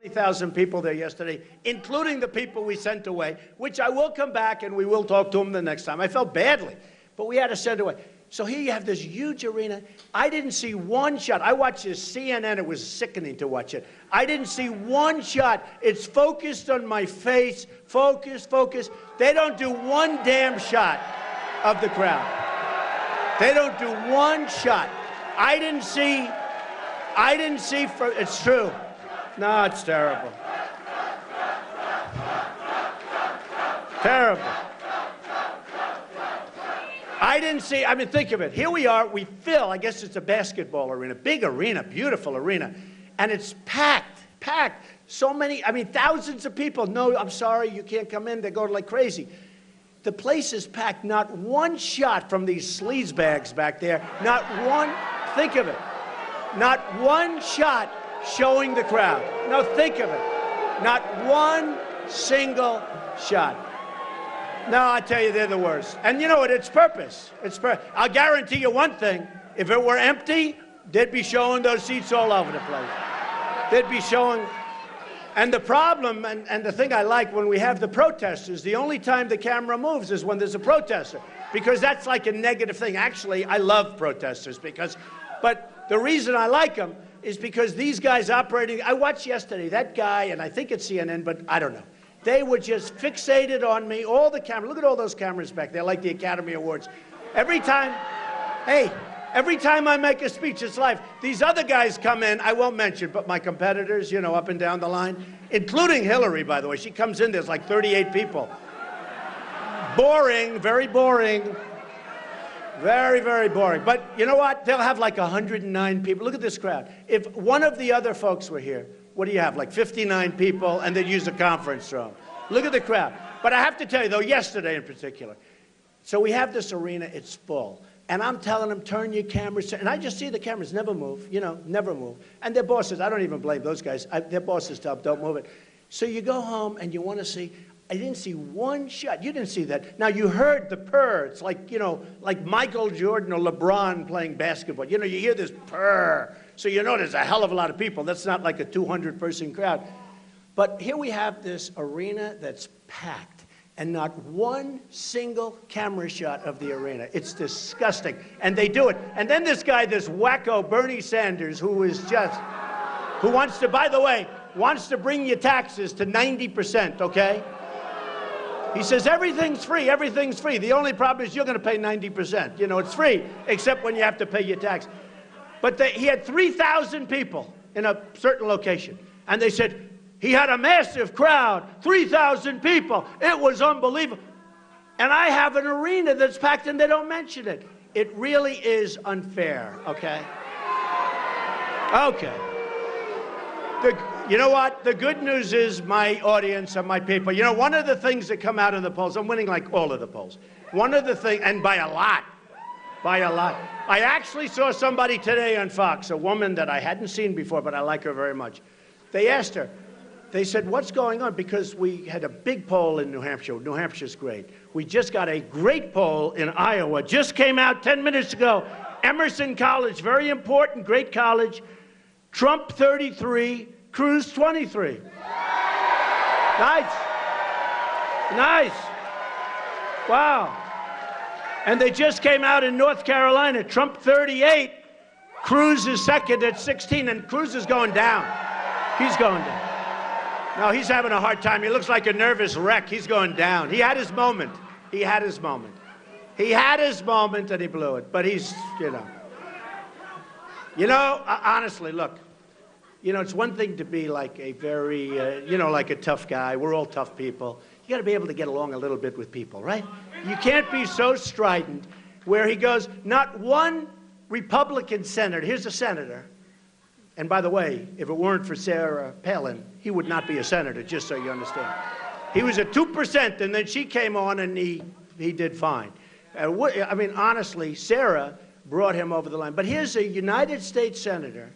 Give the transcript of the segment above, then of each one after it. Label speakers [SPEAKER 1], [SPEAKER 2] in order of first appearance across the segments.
[SPEAKER 1] 20,000 people there yesterday, including the people we sent away, which I will come back and we will talk to them the next time. I felt badly, but we had to send away. So here you have this huge arena. I didn't see one shot. I watched this CNN. It was sickening to watch it. I didn't see one shot. It's focused on my face. Focus, focus. They don't do one damn shot of the crowd. They don't do one shot. I didn't see, it's true. No, it's terrible. Terrible. I didn't see, I mean, think of it. Here we are, we fill, I guess it's a basketball arena, big arena, beautiful arena, and it's packed, packed. So many, I mean, thousands of people. No, I'm sorry, you can't come in. They're going like crazy. The place is packed. Not one shot from these sleazebags back there. Not one, think of it. Not one shot showing the crowd. No, think of it. Not one single shot. No, I tell you, they're the worst. And you know what? It's purpose. I'll guarantee you one thing. If it were empty, they'd be showing those seats all over the place. They'd be showing. And the problem, and the thing I like, when we have the protesters, the only time the camera moves is when there's a protester, because that's like a negative thing. Actually, I love protesters but the reason I like them is because these guys operating, I watched yesterday, that guy, and I think it's CNN, but I don't know. They were just fixated on me, all the cameras. Look at all those cameras back there, like the Academy Awards. Every time I make a speech, it's live. These other guys come in, I won't mention, but my competitors, you know, up and down the line, including Hillary, by the way. She comes in, there's like 38 people. Boring, very boring. Very, very boring. But you know what? They'll have like 109 people. Look at this crowd. If one of the other folks were here, what do you have, like 59 people, and they'd use a conference room. Look at the crowd. But I have to tell you, though, yesterday in particular, so we have this arena, it's full. And I'm telling them, turn your cameras, and I just see the cameras never move, you know, never move. And their bosses, I don't even blame those guys, their bosses tell them, don't move it. So you go home and you want to see, I didn't see one shot. You didn't see that. Now, you heard the purr. It's like, you know, like Michael Jordan or LeBron playing basketball. You know, you hear this purr. So you know there's a hell of a lot of people. That's not like a 200-person crowd. But here we have this arena that's packed, and not one single camera shot of the arena. It's disgusting. And they do it. And then this guy, this wacko Bernie Sanders, who wants to, by the way, wants to bring your taxes to 90%, okay? He says, everything's free, everything's free. The only problem is you're going to pay 90%. You know, it's free, except when you have to pay your tax. But he had 3,000 people in a certain location. And they said, he had a massive crowd, 3,000 people. It was unbelievable. And I have an arena that's packed and they don't mention it. It really is unfair, okay? Okay. You know what? The good news is my audience and my people. You know, one of the things that come out of the polls, I'm winning like all of the polls. One of the things, and by a lot. I actually saw somebody today on Fox, a woman that I hadn't seen before, but I like her very much. They asked her, they said, what's going on? Because we had a big poll in New Hampshire. New Hampshire's great. We just got a great poll in Iowa. Just came out 10 minutes ago. Emerson College, very important, great college. Trump 33, Cruz 23. Nice. Nice. Wow. And they just came out in North Carolina. Trump 38, Cruz is second at 16, and Cruz is going down. He's going down. No, he's having a hard time. He looks like a nervous wreck. He's going down. He had his moment. He had his moment. He had his moment and he blew it. But he's, you know. You know, honestly, look. You know, it's one thing to be like a very, you know, like a tough guy. We're all tough people. You got to be able to get along a little bit with people, right? You can't be so strident where he goes, not one Republican senator. Here's a senator. And by the way, if it weren't for Sarah Palin, he would not be a senator, just so you understand. He was at 2%, and then she came on, and he did fine. I mean, honestly, Sarah brought him over the line. But here's a United States senator,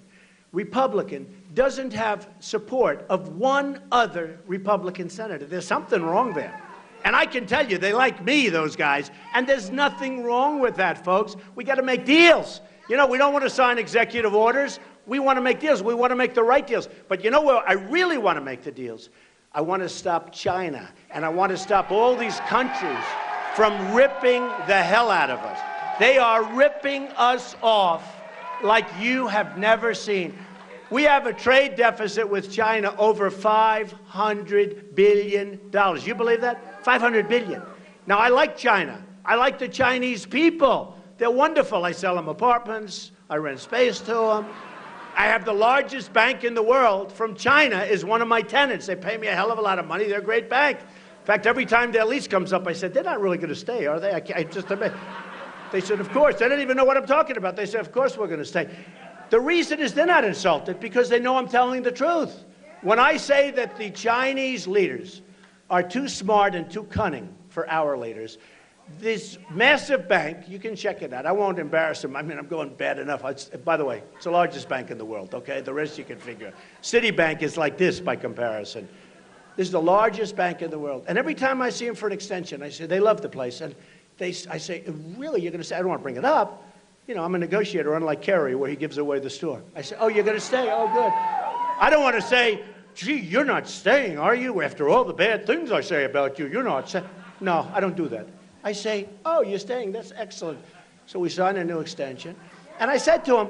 [SPEAKER 1] Republican, doesn't have support of one other Republican senator. There's something wrong there. And I can tell you, they like me, those guys, and there's nothing wrong with that, folks. We got to make deals. You know, we don't want to sign executive orders. We want to make deals. We want to make the right deals. But you know where I really want to make the deals? I want to stop China, and I want to stop all these countries from ripping the hell out of us. They are ripping us off like you have never seen. We have a trade deficit with China over $500 billion. You believe that? $500 billion. Now, I like China. I like the Chinese people. They're wonderful. I sell them apartments. I rent space to them. I have the largest bank in the world from China is one of my tenants. They pay me a hell of a lot of money. They're a great bank. In fact, every time their lease comes up, I said, they're not really going to stay, are they? I just admit. They said, of course. They didn't even know what I'm talking about. They said, of course we're going to stay. The reason is they're not insulted because they know I'm telling the truth. When I say that the Chinese leaders are too smart and too cunning for our leaders, this massive bank, you can check it out. I won't embarrass them. I mean, I'm going bad enough. By the way, it's the largest bank in the world, okay? The rest you can figure. Citibank is like this by comparison. This is the largest bank in the world. And every time I see them for an extension, I say, they love the place. And I say, really, you're going to say, I don't want to bring it up. You know, I'm a negotiator, unlike Kerry, where he gives away the store. I say, oh, you're going to stay? Oh, good. I don't want to say, gee, you're not staying, are you? After all the bad things I say about you, you're not staying. No, I don't do that. I say, oh, you're staying. That's excellent. So we signed a new extension. And I said to him,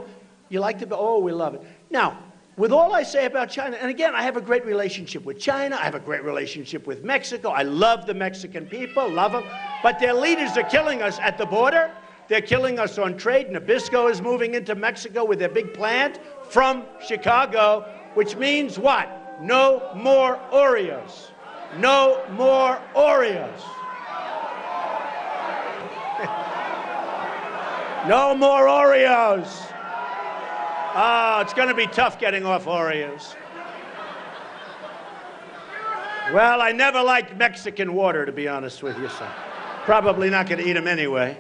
[SPEAKER 1] you like the, oh, we love it. Now, with all I say about China, and again, I have a great relationship with China. I have a great relationship with Mexico. I love the Mexican people, love them. But their leaders are killing us at the border. They're killing us on trade. Nabisco is moving into Mexico with their big plant from Chicago, which means what? No more Oreos. No more Oreos. No more Oreos. Oh, it's going to be tough getting off Oreos. Well, I never liked Mexican water, to be honest with you, so probably not going to eat them anyway.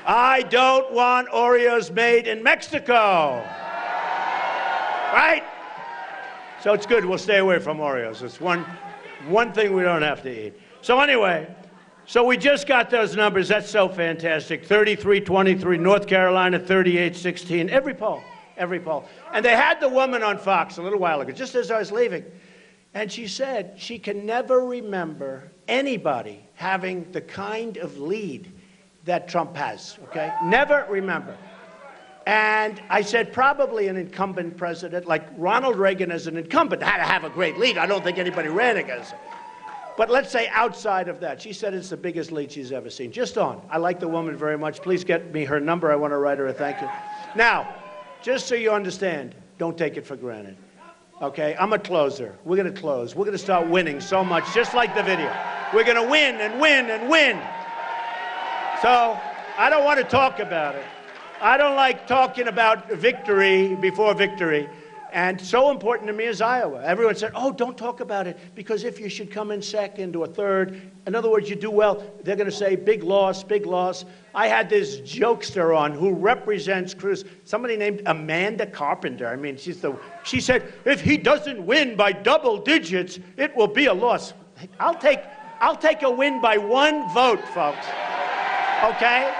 [SPEAKER 1] I don't want Oreos made in Mexico. Right? So it's good. We'll stay away from Oreos. It's one thing we don't have to eat. So anyway, so we just got those numbers. That's so fantastic. 33-23, North Carolina 38-16. Every poll. Every poll. And they had the woman on Fox a little while ago, just as I was leaving. And she said she can never remember anybody having the kind of lead that Trump has, okay? Never remember. And I said probably an incumbent president, like Ronald Reagan as an incumbent, had to have a great lead. I don't think anybody ran against him. But let's say outside of that, she said it's the biggest lead she's ever seen. Just on. I like the woman very much. Please get me her number. I want to write her a thank you. Now, just so you understand, don't take it for granted. Okay, I'm a closer. We're going to close. We're going to start winning so much, just like the video. We're going to win and win and win. So I don't want to talk about it. I don't like talking about victory before victory. And so important to me is Iowa. Everyone said, oh, don't talk about it, because if you should come in second or third, in other words, you do well, they're going to say, big loss, big loss. I had this jokester on who represents Cruz, somebody named Amanda Carpenter. I mean, she said, if he doesn't win by double digits, it will be a loss. I'll take a win by 1 vote, folks. Okay?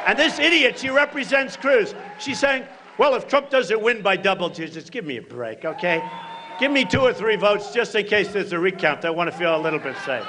[SPEAKER 1] And this idiot, she represents Cruz. She's saying, well, if Trump doesn't win by double digits, give me a break, okay? Give me 2 or 3 votes just in case there's a recount. I want to feel a little bit safe.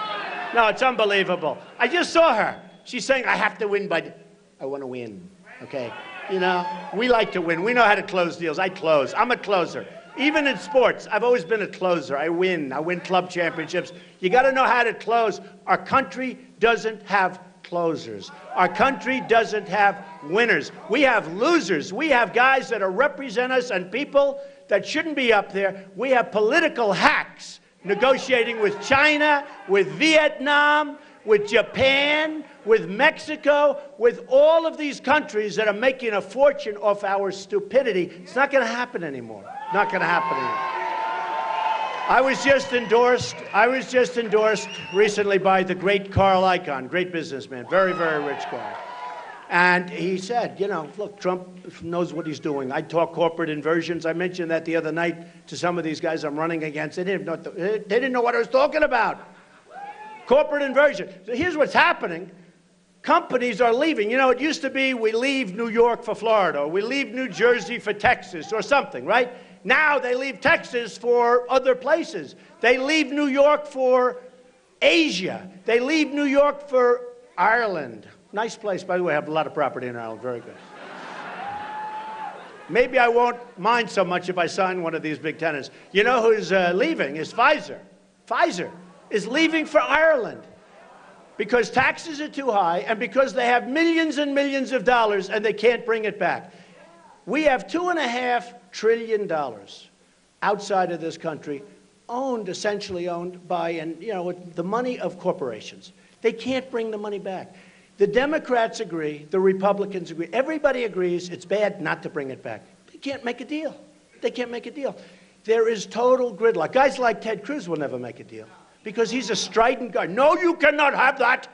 [SPEAKER 1] No, it's unbelievable. I just saw her. She's saying, I have to win by... I want to win, okay? You know, we like to win. We know how to close deals. I close. I'm a closer. Even in sports, I've always been a closer. I win club championships. You got to know how to close. Our country doesn't have closers. Our country doesn't have winners. We have losers. We have guys that represent us and people that shouldn't be up there. We have political hacks negotiating with China, with Vietnam, with Japan, with Mexico, with all of these countries that are making a fortune off our stupidity. It's not going to happen anymore. Not going to happen anymore. I was just endorsed recently by the great Carl Icahn, great businessman, very, very rich guy. And he said, you know, look, Trump knows what he's doing. I talk corporate inversions. I mentioned that the other night to some of these guys I'm running against. They didn't know what I was talking about. Corporate inversion. So here's what's happening. companies are leaving. You know, it used to be we leave New York for Florida, or we leave New Jersey for Texas or something, right? Now they leave Texas for other places. They leave New York for Asia. They leave New York for Ireland. Nice place, by the way. I have a lot of property in Ireland. Very good. Maybe I won't mind so much if I sign one of these big tenants. You know who's leaving is Pfizer. Pfizer is leaving for Ireland because taxes are too high and because they have millions and millions of dollars and they can't bring it back. We have $2.5 trillion outside of this country, essentially owned by, and you know, with the money of corporations. They can't bring the money back. The Democrats agree, the Republicans agree, everybody agrees it's bad not to bring it back. They can't make a deal. They can't make a deal. There is total gridlock. Guys like Ted Cruz will never make a deal because he's a strident guy. No, you cannot have that.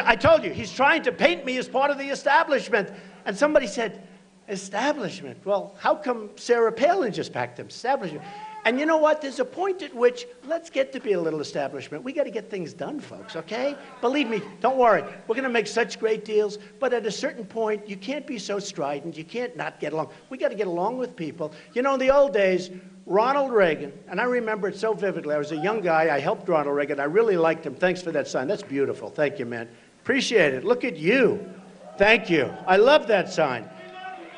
[SPEAKER 1] I told you, he's trying to paint me as part of the establishment. And somebody said, establishment? Well, how come Sarah Palin just packed him? Establishment. And you know what? There's a point at which, let's get to be a little establishment. We got to get things done, folks, okay? Believe me, don't worry. We're going to make such great deals. But at a certain point, you can't be so strident. You can't not get along. We got to get along with people. You know, in the old days, Ronald Reagan, and I remember it so vividly. I was a young guy. I helped Ronald Reagan. I really liked him. Thanks for that sign. That's beautiful. Thank you, man. Appreciate it. Look at you. Thank you. I love that sign.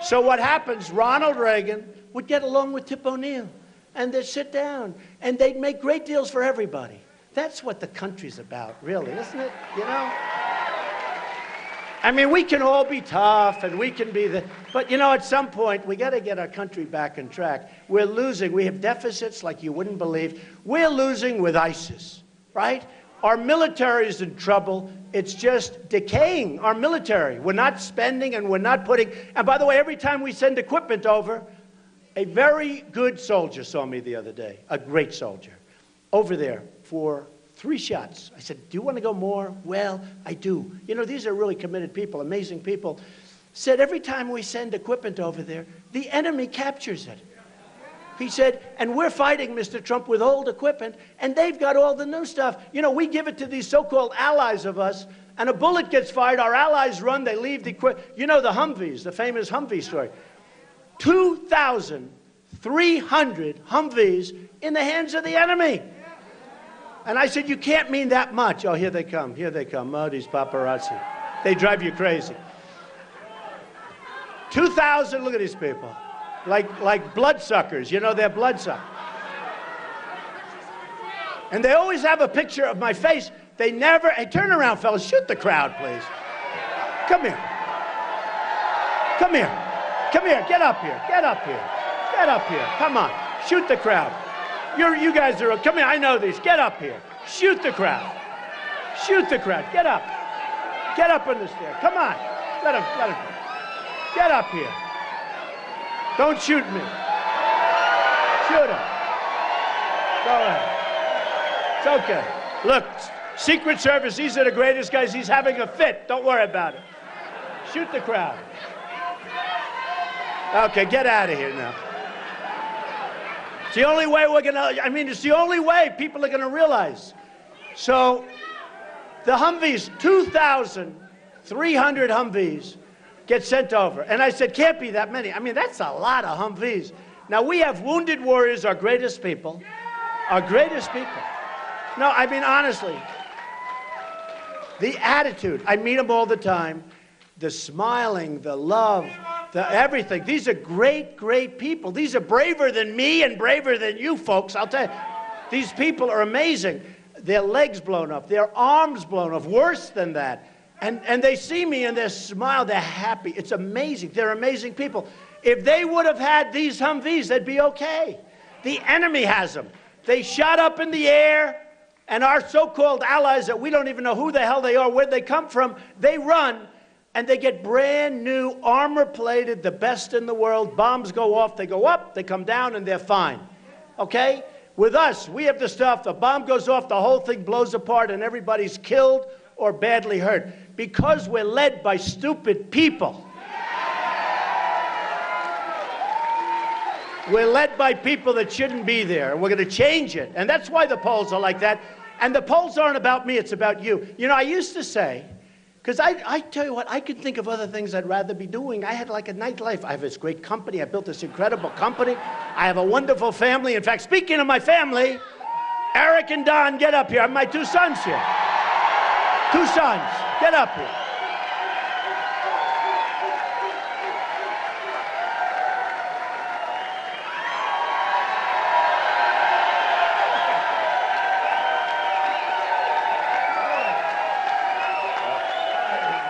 [SPEAKER 1] So what happens, Ronald Reagan would get along with Tip O'Neill. And they'd sit down, and they'd make great deals for everybody. That's what the country's about, really, isn't it? You know? I mean, we can all be tough, and we can be but, you know, at some point, we got to get our country back on track. We're losing. We have deficits like you wouldn't believe. We're losing with ISIS, right? Our military is in trouble. It's just decaying, our military. We're not spending, and we're not putting. And by the way, every time we send equipment over, a very good soldier saw me the other day, a great soldier, over there for 3 shots. I said, do you want to go more? Well, I do. You know, these are really committed people, amazing people. Said every time we send equipment over there, the enemy captures it. He said, and we're fighting, Mr. Trump, with old equipment, and they've got all the new stuff. You know, we give it to these so-called allies of us, and a bullet gets fired, our allies run, they leave the equipment. You know the Humvees, the famous Humvee story. 2,300 Humvees in the hands of the enemy. And I said, you can't mean that much. Oh, here they come. Here they come. Oh, these paparazzi. They drive you crazy. 2,000, look at these people. Like bloodsuckers. You know, they're bloodsuckers. And they always have a picture of my face. They never, hey, turn around, fellas. Shoot the crowd, please. Come here. Come here. Come here, get up here, get up here, get up here. Come on, shoot the crowd. You guys are, come here, I know these. Get up here, shoot the crowd. Shoot the crowd, get up. Get up on the stair, come on. Let him. Get up here. Don't shoot me. Shoot him. Go ahead. It's okay. Look, Secret Service, these are the greatest guys. He's having a fit, don't worry about it. Shoot the crowd. Okay, get out of here now. It's the only way we're gonna, it's the only way people are gonna realize. So, the Humvees, 2,300 Humvees get sent over. And I said, can't be that many. I mean, that's a lot of Humvees. Now, we have wounded warriors, our greatest people. Our greatest people. No, I mean, honestly, the attitude, I meet them all the time, the smiling, the love, everything. These are great, great people. These are braver than me and braver than you folks, I'll tell you. These people are amazing. Their legs blown off, their arms blown off, worse than that. And they see me and they smile, they're happy. It's amazing. They're amazing people. If they would have had these Humvees, they'd be okay. The enemy has them. They shot up in the air, and our so-called allies that we don't even know who the hell they are, where they come from, they run. And they get brand new, armor-plated, the best in the world. Bombs go off, they go up, they come down, and they're fine. Okay? With us, we have the stuff, the bomb goes off, the whole thing blows apart, and everybody's killed or badly hurt. Because we're led by stupid people. We're led by people that shouldn't be there, and we're going to change it. And that's why the polls are like that. And the polls aren't about me, it's about you. You know, I used to say, because I tell you what, I could think of other things I'd rather be doing. I had like a nightlife. I have this great company. I built this incredible company. I have a wonderful family. In fact, speaking of my family, Eric and Don, get up here. I have my 2 sons here. 2 sons, get up here.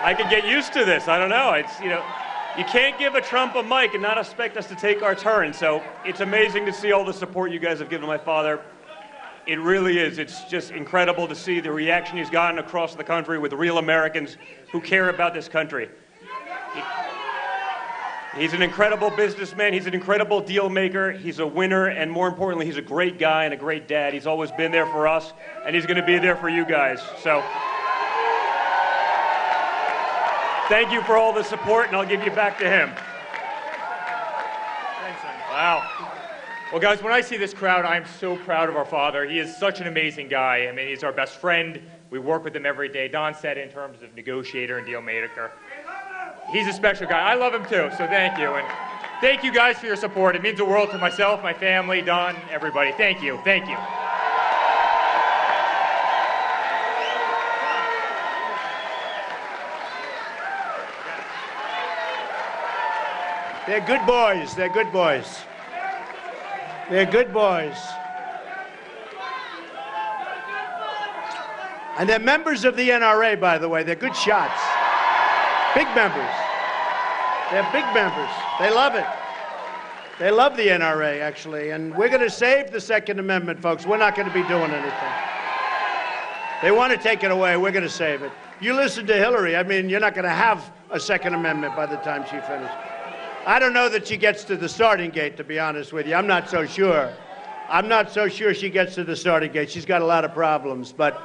[SPEAKER 2] I could get used to this. I don't know. It's, you know, you can't give a Trump a mic and not expect us to take our turn. So it's amazing to see all the support you guys have given my father. It really is. It's just incredible to see the reaction he's gotten across the country with real Americans who care about this country. He's an incredible businessman. He's an incredible deal maker. He's a winner, and more importantly, he's a great guy and a great dad. He's always been there for us, and he's going to be there for you guys. So thank you for all the support, and I'll give you back to him.
[SPEAKER 3] Thanks, son. Wow. Well, guys, when I see this crowd, I'm so proud of our father. He is such an amazing guy. I mean, he's our best friend. We work with him every day. Don said in terms of negotiator and deal maker. He's a special guy. I love him too, so thank you. And thank you guys for your support. It means the world to myself, my family, Don, everybody. Thank you. Thank you.
[SPEAKER 1] They're good boys. They're good boys. They're good boys. And they're members of the NRA, by the way. They're good shots. Big members. They're big members. They love it. They love the NRA, actually. And we're going to save the Second Amendment, folks. We're not going to be doing anything. They want to take it away. We're going to save it. You listen to Hillary. I mean, you're not going to have a Second Amendment by the time she finishes. I don't know that she gets to the starting gate, to be honest with you. I'm not so sure. I'm not so sure she gets to the starting gate. She's got a lot of problems. But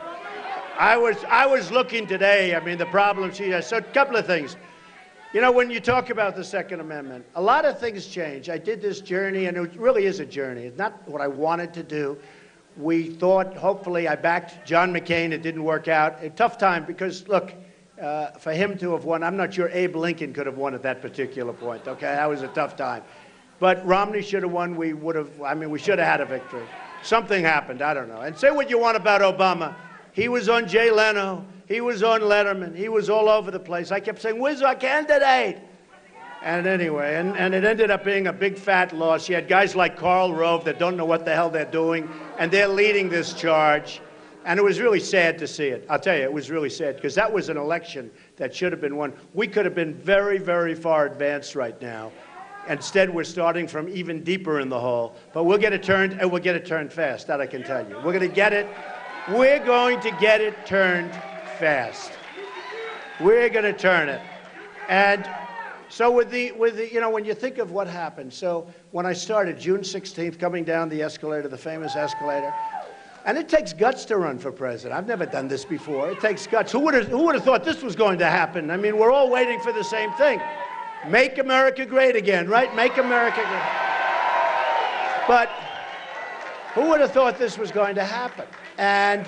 [SPEAKER 1] I was looking today. I mean, the problem she has. So a couple of things. You know, when you talk about the Second Amendment, a lot of things change. I did this journey, and it really is a journey. It's not what I wanted to do. We thought, hopefully, I backed John McCain. It didn't work out. A tough time because, look, for him to have won, I'm not sure Abe Lincoln could have won at that particular point, okay? That was a tough time. But Romney should have won. We would have, I mean, we should have had a victory. Something happened, I don't know. And say what you want about Obama. He was on Jay Leno. He was on Letterman. He was all over the place. I kept saying, where's our candidate? And anyway, and it ended up being a big fat loss. You had guys like Karl Rove that don't know what the hell they're doing, and they're leading this charge. And it was really sad to see it. I'll tell you, it was really sad, because that was an election that should have been won. We could have been very, very far advanced right now. Instead, we're starting from even deeper in the hole. But we'll get it turned, and we'll get it turned fast. That I can tell you. We're going to get it. We're going to get it turned fast. We're going to turn it. And so with the, you know, when you think of what happened, so when I started June 16th, coming down the escalator, the famous escalator, and it takes guts to run for president. I've never done this before. It takes guts. Who would have thought this was going to happen? I mean, we're all waiting for the same thing. Make America great again, right? Make America great. But who would have thought this was going to happen? And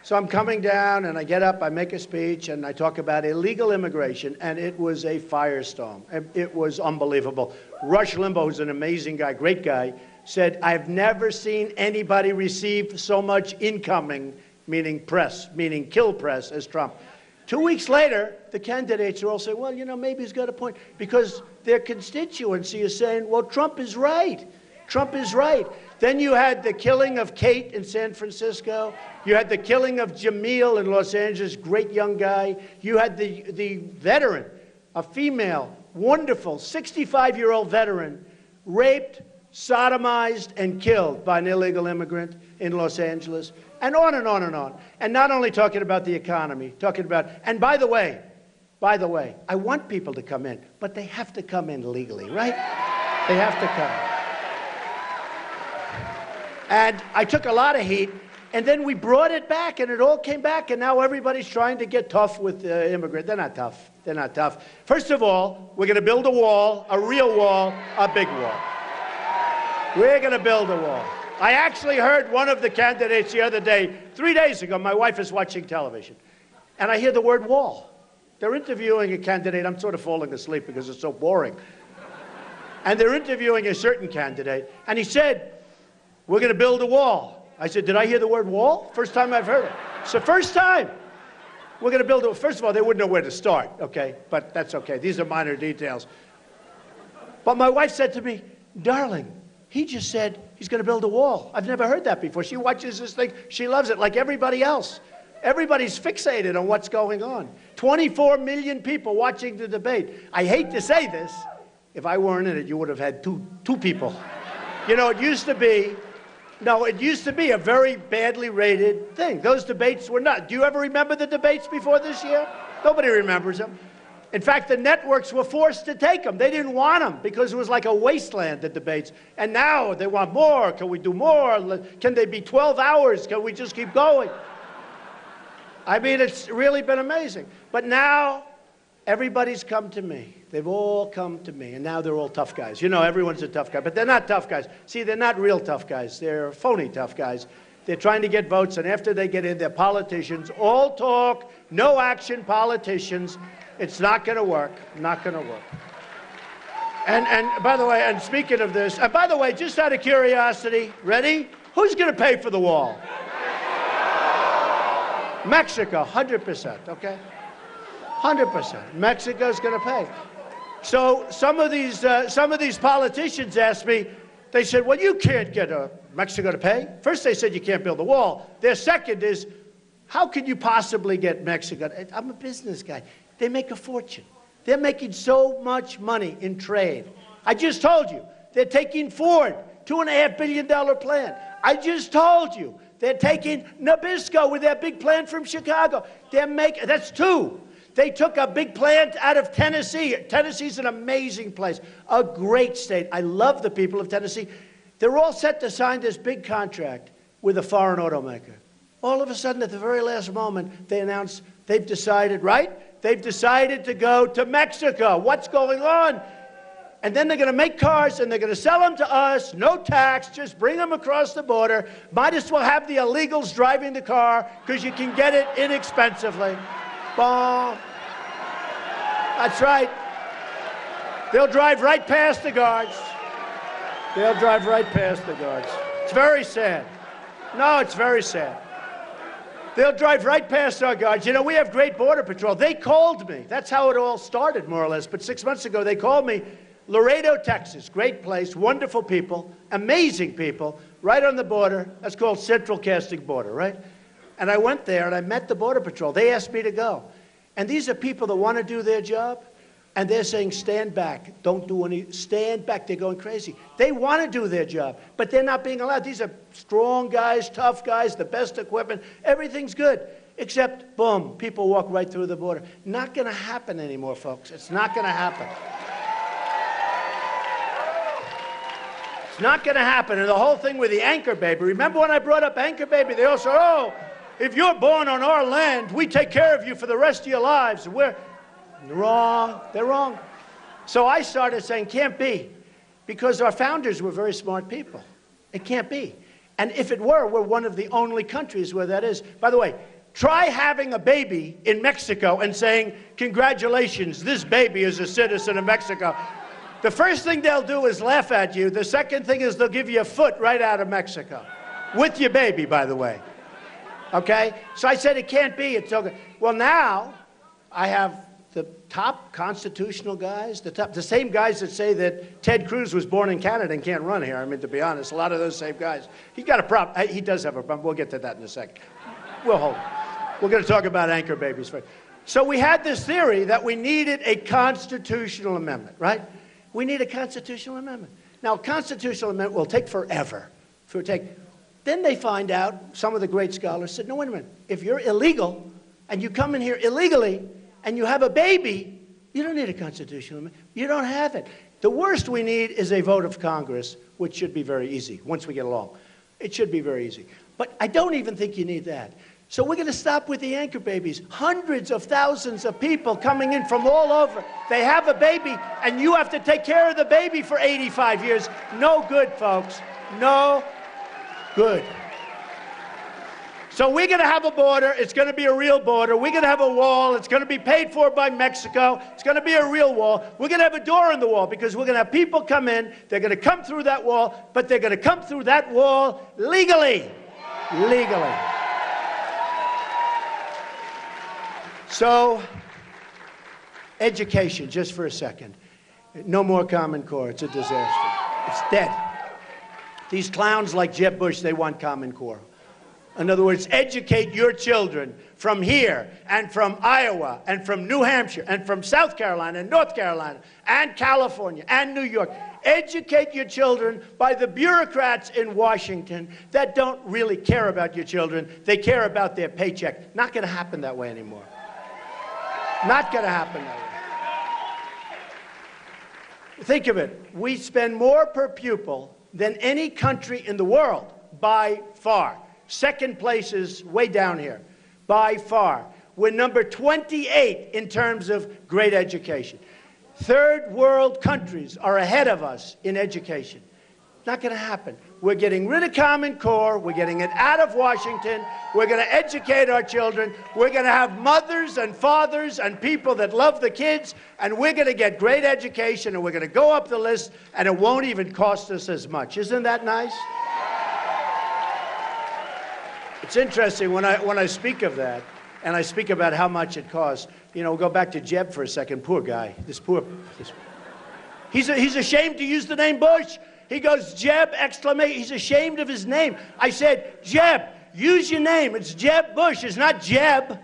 [SPEAKER 1] so I'm coming down, and I get up, I make a speech, and I talk about illegal immigration, and it was a firestorm. It was unbelievable. Rush Limbaugh, who's an amazing guy, great guy, said, I've never seen anybody receive so much incoming, meaning press, meaning kill press, as Trump. 2 weeks later, the candidates are all saying, well, you know, maybe he's got a point, because their constituency is saying, well, Trump is right. Trump is right. Then you had the killing of Kate in San Francisco. You had the killing of Jamil in Los Angeles, great young guy. You had the veteran, a female, wonderful, 65-year-old veteran, raped, sodomized, and killed by an illegal immigrant in Los Angeles, and on and on and on. And not only talking about the economy, talking about, and by the way, I want people to come in, but they have to come in legally, right? They have to come in. And I took a lot of heat, and then we brought it back, and it all came back, and now everybody's trying to get tough with immigrants. They're not tough. They're not tough. First of all, we're going to build a wall, a real wall, a big wall. We're going to build a wall, I actually heard one of the candidates the other day, 3 days ago. My wife is watching television, and I hear the word wall. They're interviewing a candidate. I'm sort of falling asleep because it's so boring. And they're interviewing a certain candidate, and he said, we're going to build a wall. I said, did I hear the word wall? First time I've heard it. It's the first time. We're going to build it. First of all, they wouldn't know where to start, okay? But that's okay. These are minor details. But my wife said to me, darling, he just said he's going to build a wall. I've never heard that before. She watches this thing. She loves it like everybody else. Everybody's fixated on what's going on. 24 million people watching the debate. I hate to say this. If I weren't in it, you would have had two people. You know, it used to be a very badly rated thing. Those debates were not. Do you ever remember the debates before this year? Nobody remembers them. In fact, the networks were forced to take them. They didn't want them because it was like a wasteland, the debates. And now they want more. Can we do more? Can they be 12 hours? Can we just keep going? I mean, it's really been amazing. But now, everybody's come to me. They've all come to me. And now they're all tough guys. You know, everyone's a tough guy. But they're not tough guys. See, they're not real tough guys. They're phony tough guys. They're trying to get votes. And after they get in, they're politicians. All talk, no action politicians. It's not going to work. Not going to work. And by the way, and speaking of this, and by the way, just out of curiosity, ready? Who's going to pay for the wall? Mexico, 100%, okay? 100%. Mexico's going to pay. So some of these politicians asked me, they said, well, you can't get Mexico to pay. First they said you can't build a wall. Their second is, how can you possibly get Mexico? I'm a business guy. They make a fortune. They're making so much money in trade. I just told you, they're taking Ford, $2.5 billion plan. I just told you, they're taking Nabisco with their big plant from Chicago. That's two. They took a big plant out of Tennessee. Tennessee's an amazing place, a great state. I love the people of Tennessee. They're all set to sign this big contract with a foreign automaker. All of a sudden, at the very last moment, they announce they've decided, right? They've decided to go to Mexico. What's going on? And then they're going to make cars, and they're going to sell them to us, no tax, just bring them across the border. Might as well have the illegals driving the car, because you can get it inexpensively. Boom. That's right. They'll drive right past the guards. They'll drive right past the guards. It's very sad. No, it's very sad. They'll drive right past our guards. You know, we have great Border Patrol. They called me. That's how it all started, more or less. But 6 months ago, they called me. Laredo, Texas, great place, wonderful people, amazing people, right on the border. That's called Central Casting Border, right? And I went there, and I met the Border Patrol. They asked me to go. And these are people that want to do their job, and they're saying, stand back. Don't do any, stand back. They're going crazy. They want to do their job, but they're not being allowed. These are strong guys, tough guys, the best equipment. Everything's good, except, boom, people walk right through the border. Not going to happen anymore, folks. It's not going to happen. It's not going to happen. And the whole thing with the anchor baby. Remember when I brought up anchor baby? They all said, oh, if you're born on our land, we take care of you for the rest of your lives. We're wrong. They're wrong. So I started saying, can't be. Because our founders were very smart people. It can't be. And if it were, we're one of the only countries where that is. By the way, try having a baby in Mexico and saying, congratulations, this baby is a citizen of Mexico. The first thing they'll do is laugh at you. The second thing is they'll give you a foot right out of Mexico. With your baby, by the way. Okay? So I said it can't be. It's okay. Well, now I have the top constitutional guys, the same guys that say that Ted Cruz was born in Canada and can't run here. I mean, to be honest, a lot of those same guys. He's got a problem. He does have a problem. We'll get to that in a second. We'll hold. We're going to talk about anchor babies first. So we had this theory that we needed a constitutional amendment, right? We need a constitutional amendment. Now, a constitutional amendment will take forever. Then they find out, some of the great scholars said, no, wait a minute. If you're illegal and you come in here illegally and you have a baby, you don't need a constitutional amendment. You don't have it. The worst we need is a vote of Congress, which should be very easy once we get along. It should be very easy. But I don't even think you need that. So we're going to stop with the anchor babies. Hundreds of thousands of people coming in from all over. They have a baby, and you have to take care of the baby for 85 years. No good, folks. No Good. So we're going to have a border. It's going to be a real border. We're going to have a wall. It's going to be paid for by Mexico. It's going to be a real wall. We're going to have a door in the wall because we're going to have people come in. They're going to come through that wall, but they're going to come through that wall legally. Legally. So, education, just for a second. No more Common Core. It's a disaster. It's dead. These clowns like Jeb Bush, they want Common Core. In other words, educate your children from here and from Iowa and from New Hampshire and from South Carolina and North Carolina and California and New York. Educate your children by the bureaucrats in Washington that don't really care about your children. They care about their paycheck. Not going to happen that way anymore. Not going to happen that way. Think of it. We spend more per pupil than any country in the world by far. Second place is way down here, by far. We're number 28 in terms of great education. Third world countries are ahead of us in education. Not going to happen. We're getting rid of Common Core. We're getting it out of Washington. We're going to educate our children. We're going to have mothers and fathers and people that love the kids, and we're going to get great education, and we're going to go up the list, and it won't even cost us as much. Isn't that nice? It's interesting when I speak of that, and I speak about how much it costs. You know, we'll go back to Jeb for a second. Poor guy. He's ashamed to use the name Bush. He goes, Jeb, exclamation. He's ashamed of his name. I said, Jeb, use your name. It's Jeb Bush. It's not Jeb.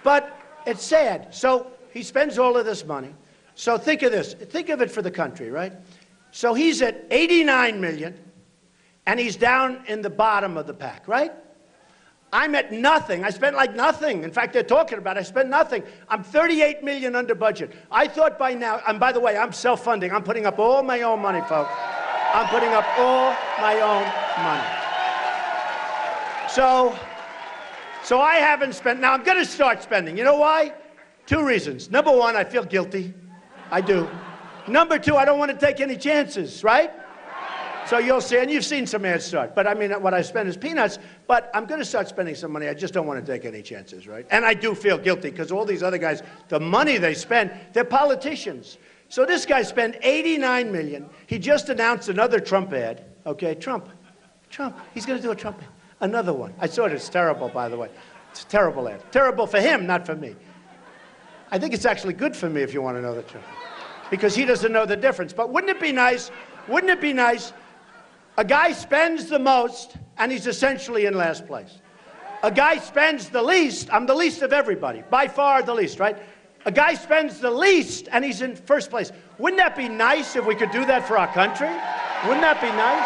[SPEAKER 1] But it's sad. So he spends all of this money. So think of this. Think of it for the country, right? So he's at 89 million. And he's down in the bottom of the pack, right? I'm at nothing. I spent like nothing. In fact, they're talking about I spent nothing. I'm 38 million under budget. I thought by now, and by the way, I'm self-funding. I'm putting up all my own money, folks. I'm putting up all my own money. So I haven't spent. Now I'm going to start spending. You know why? Two reasons. Number one, I feel guilty. I do. Number two, I don't want to take any chances, right? So you'll see, and you've seen some ads start. But I mean, what I spend is peanuts, but I'm going to start spending some money. I just don't want to take any chances, right? And I do feel guilty because all these other guys, the money they spend, they're politicians. So this guy spent 89 million. He just announced another Trump ad. Okay, Trump. He's going to do a Trump ad. Another one. I saw it. It's terrible, by the way. It's a terrible ad. Terrible for him, not for me. I think it's actually good for me if you want to know the truth. Because he doesn't know the difference. But wouldn't it be nice? Wouldn't it be nice? A guy spends the most, and he's essentially in last place. A guy spends the least. I'm the least of everybody. By far the least, right? A guy spends the least, and he's in first place. Wouldn't that be nice if we could do that for our country? Wouldn't that be nice?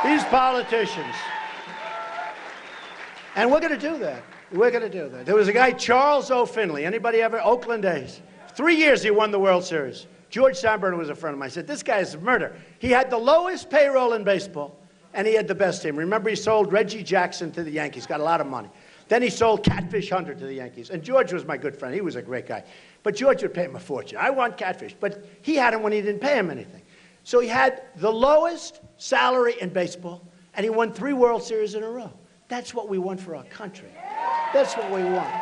[SPEAKER 1] These politicians. And we're going to do that. We're going to do that. There was a guy, Charles O. Finley. Anybody ever? Oakland A's. 3 years he won the World Series. George Steinbrenner was a friend of mine. I said, this guy is a murder. He had the lowest payroll in baseball, and he had the best team. Remember, he sold Reggie Jackson to the Yankees, got a lot of money. Then he sold Catfish Hunter to the Yankees. And George was my good friend. He was a great guy. But George would pay him a fortune. I want Catfish. But he had him when he didn't pay him anything. So he had the lowest salary in baseball, and he won 3 World Series in a row. That's what we want for our country. That's what we want.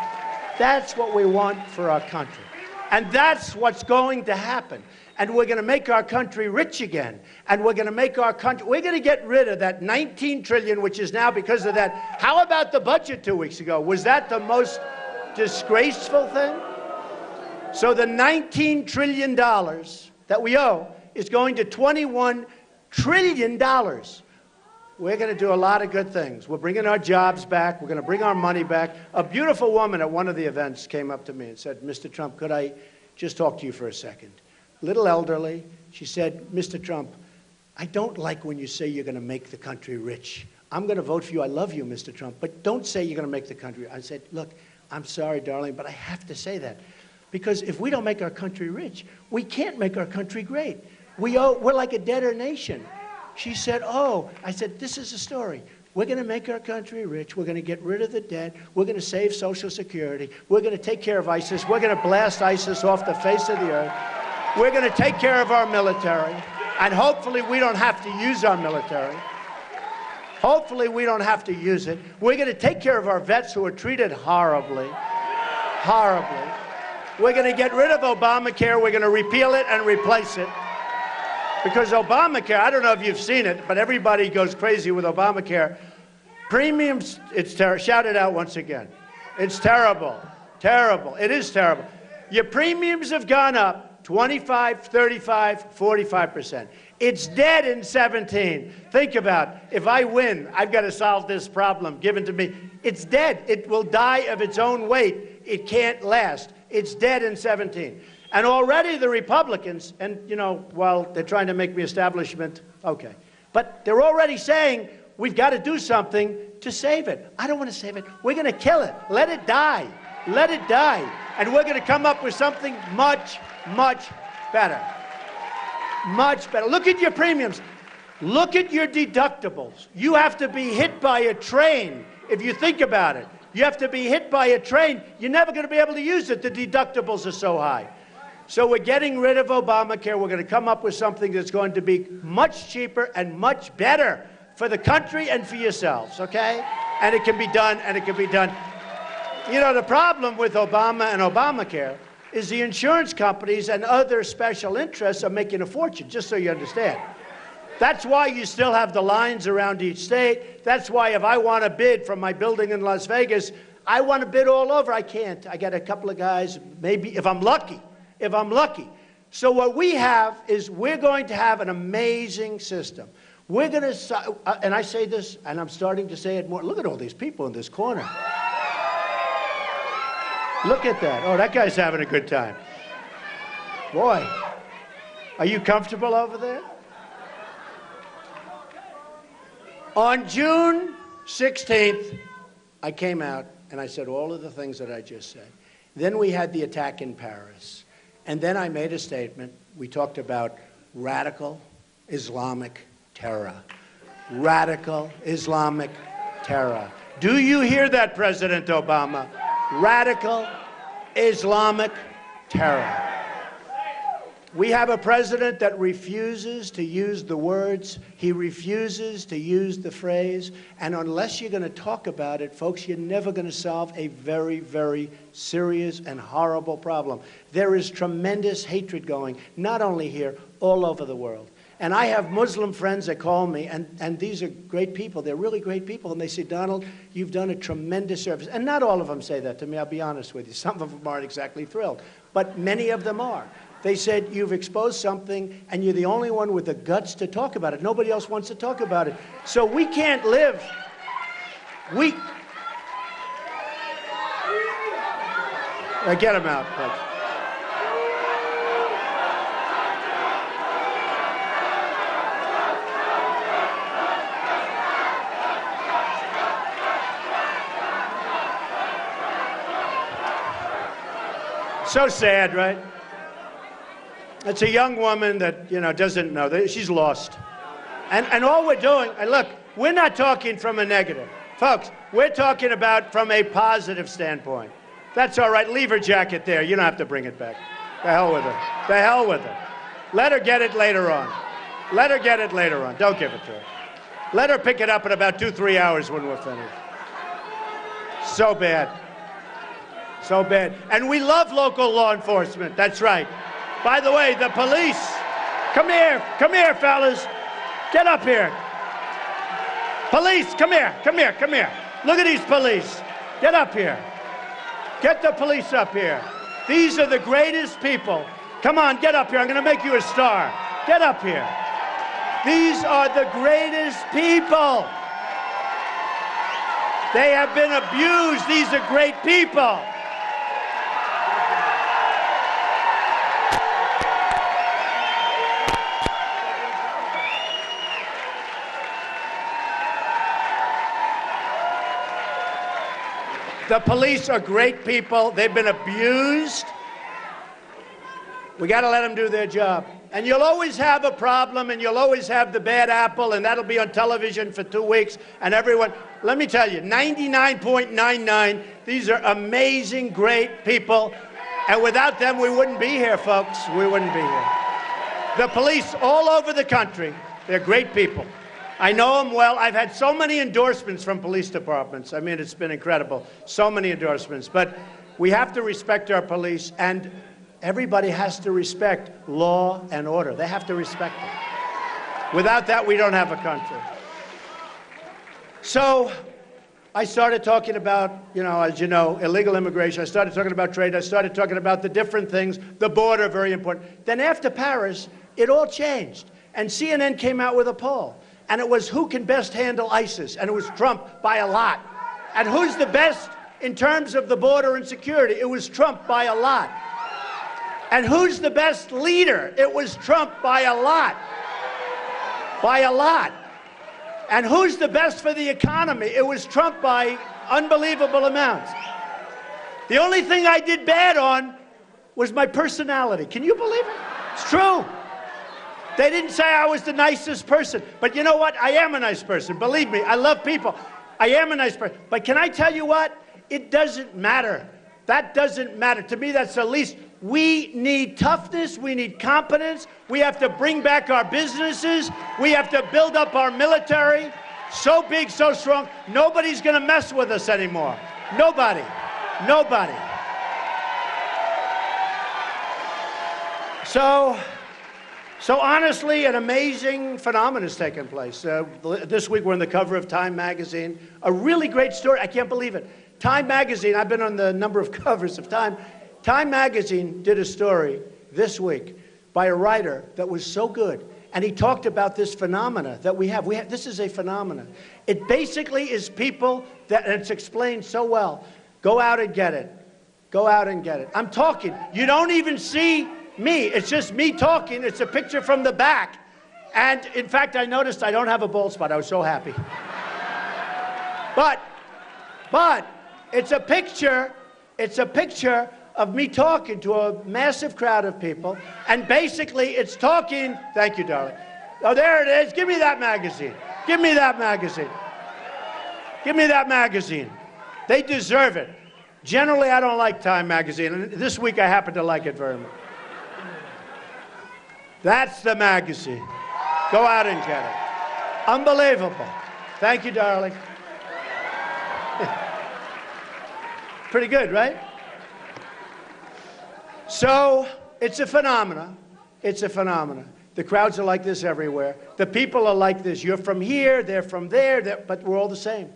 [SPEAKER 1] That's what we want for our country. And that's what's going to happen. And we're going to make our country rich again. And we're going to make our country, we're going to get rid of that 19 trillion, which is now because of that. How about the budget 2 weeks ago? Was that the most disgraceful thing? So the $19 trillion that we owe is going to $21 trillion. We're going to do a lot of good things. We're bringing our jobs back. We're going to bring our money back. A beautiful woman at one of the events came up to me and said, Mr. Trump, could I just talk to you for a second? Little elderly. She said, Mr. Trump, I don't like when you say you're going to make the country rich. I'm going to vote for you. I love you, Mr. Trump, but don't say you're going to make the country. I said, look, I'm sorry, darling, but I have to say that. Because if we don't make our country rich, we can't make our country great. We're like a debtor nation. She said, oh. I said, this is the story. We're going to make our country rich. We're going to get rid of the debt. We're going to save Social Security. We're going to take care of ISIS. We're going to blast ISIS off the face of the earth. We're going to take care of our military. And hopefully we don't have to use our military. Hopefully we don't have to use it. We're going to take care of our vets who are treated horribly. Horribly. We're going to get rid of Obamacare. We're going to repeal it and replace it. Because Obamacare, I don't know if you've seen it, but everybody goes crazy with Obamacare. Premiums, it's terrible. Shout it out once again. It's terrible. Terrible. It is terrible. Your premiums have gone up 25, 35, 45%. It's dead in 17. Think about it. If I win, I've got to solve this problem given to me. It's dead. It will die of its own weight. It can't last. It's dead in 17. And already the Republicans, and, you know, while they're trying to make me establishment, okay. But they're already saying we've got to do something to save it. I don't want to save it. We're going to kill it. Let it die. Let it die. And we're going to come up with something much, much better. Much better. Look at your premiums. Look at your deductibles. You have to be hit by a train if you think about it. You have to be hit by a train. You're never going to be able to use it. The deductibles are so high. So we're getting rid of Obamacare. We're going to come up with something that's going to be much cheaper and much better for the country and for yourselves, okay? And it can be done, and it can be done. You know, the problem with Obama and Obamacare is the insurance companies and other special interests are making a fortune, just so you understand. That's why you still have the lines around each state. That's why if I want to bid from my building in Las Vegas, I want to bid all over. I can't. I got a couple of guys, maybe if I'm lucky. If I'm lucky. So what we have is we're going to have an amazing system. We're going to, and I say this, and I'm starting to say it more. Look at all these people in this corner. Look at that. Oh, that guy's having a good time. Boy, are you comfortable over there? On June 16th, I came out and I said all of the things that I just said. Then we had the attack in Paris. And then I made a statement. We talked about radical Islamic terror. Radical Islamic terror. Do you hear that, President Obama? Radical Islamic terror. We have a president that refuses to use the words. He refuses to use the phrase. And unless you're going to talk about it, folks, you're never going to solve a very, very serious and horrible problem. There is tremendous hatred going, not only here, all over the world. And I have Muslim friends that call me, and these are great people. They're really great people. And they say, Donald, you've done a tremendous service. And not all of them say that to me, I'll be honest with you. Some of them aren't exactly thrilled. But many of them are. They said, you've exposed something, and you're the only one with the guts to talk about it. Nobody else wants to talk about it. So we can't live. Get him out, folks. So sad, right? It's a young woman that, you know, doesn't know. She's lost. And all we're doing, and look, we're not talking from a negative. Folks, we're talking about from a positive standpoint. That's all right. Leave her jacket there. You don't have to bring it back. The hell with her. The hell with her. Let her get it later on. Let her get it later on. Don't give it to her. Let her pick it up in about 2-3 hours when we're finished. So bad. So bad. And we love local law enforcement. That's right. By the way, the police. Come here, fellas. Get up here. Police, come here. Look at these police. Get up here. Get the police up here. These are the greatest people. Come on, get up here. I'm going to make you a star. Get up here. These are the greatest people. They have been abused. These are great people. The police are great people. They've been abused. We got to let them do their job. And you'll always have a problem, and you'll always have the bad apple, and that'll be on television for 2 weeks, and everyone, let me tell you, 99.99, these are amazing, great people, and without them, we wouldn't be here, folks. We wouldn't be here. The police all over the country, they're great people. I know them well. I've had so many endorsements from police departments. I mean, it's been incredible. So many endorsements. But we have to respect our police, and everybody has to respect law and order. They have to respect it. Without that, we don't have a country. So I started talking about, as you know, illegal immigration. I started talking about trade. I started talking about the different things. The border, very important. Then after Paris, it all changed. And CNN came out with a poll. And it was who can best handle ISIS. And it was Trump by a lot. And who's the best in terms of the border and security? It was Trump by a lot. And who's the best leader? It was Trump by a lot. By a lot. And who's the best for the economy? It was Trump by unbelievable amounts. The only thing I did bad on was my personality. Can you believe it? It's true. They didn't say I was the nicest person. But you know what? I am a nice person. Believe me, I love people. I am a nice person. But can I tell you what? It doesn't matter. That doesn't matter. To me, that's the least. We need toughness. We need competence. We have to bring back our businesses. We have to build up our military. So big, so strong. Nobody's going to mess with us anymore. Nobody. Nobody. So honestly, an amazing phenomenon has taken place. This week we're on the cover of Time magazine. A really great story. I can't believe it. Time magazine, I've been on the number of covers of Time. Time magazine did a story this week by a writer that was so good. And he talked about this phenomena that we have. This is a phenomenon. It basically is people that, and it's explained so well. Go out and get it. Go out and get it. I'm talking. You don't even see me. It's just me talking. It's a picture from the back. And in fact, I noticed I don't have a bald spot. I was so happy. But it's a picture of me talking to a massive crowd of people. And basically it's talking, thank you, darling. Oh, there it is. Give me that magazine. Give me that magazine. Give me that magazine. They deserve it. Generally, I don't like Time magazine. And this week I happen to like it very much. That's the magazine. Go out and get it. Unbelievable. Thank you, darling. Pretty good, right? So, it's a phenomenon. It's a phenomenon. The crowds are like this everywhere. The people are like this. You're from here, they're from there, but we're all the same.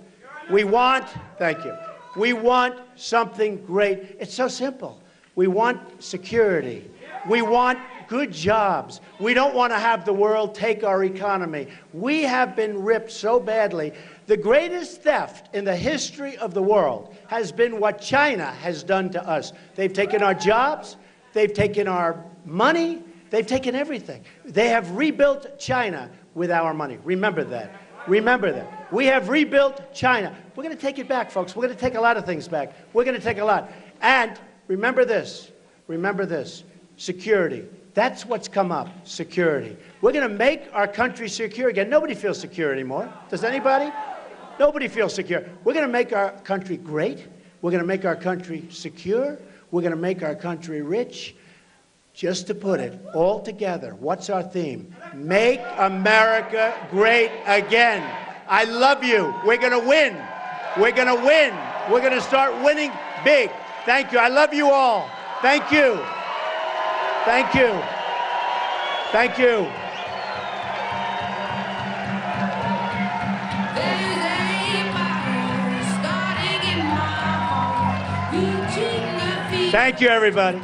[SPEAKER 1] We want, thank you, we want something great. It's so simple. We want security. We want good jobs. We don't want to have the world take our economy. We have been ripped so badly. The greatest theft in the history of the world has been what China has done to us. They've taken our jobs. They've taken our money. They've taken everything. They have rebuilt China with our money. Remember that. Remember that. We have rebuilt China. We're going to take it back, folks. We're going to take a lot of things back. We're going to take a lot. And remember this. Remember this. Security. That's what's come up. Security. We're going to make our country secure again. Nobody feels secure anymore. Does anybody? Nobody feels secure. We're going to make our country great. We're going to make our country secure. We're going to make our country rich. Just to put it all together, what's our theme? Make America great again. I love you. We're going to win. We're going to win. We're going to start winning big. Thank you. I love you all. Thank you. Thank you. Thank you. Thank you, everybody.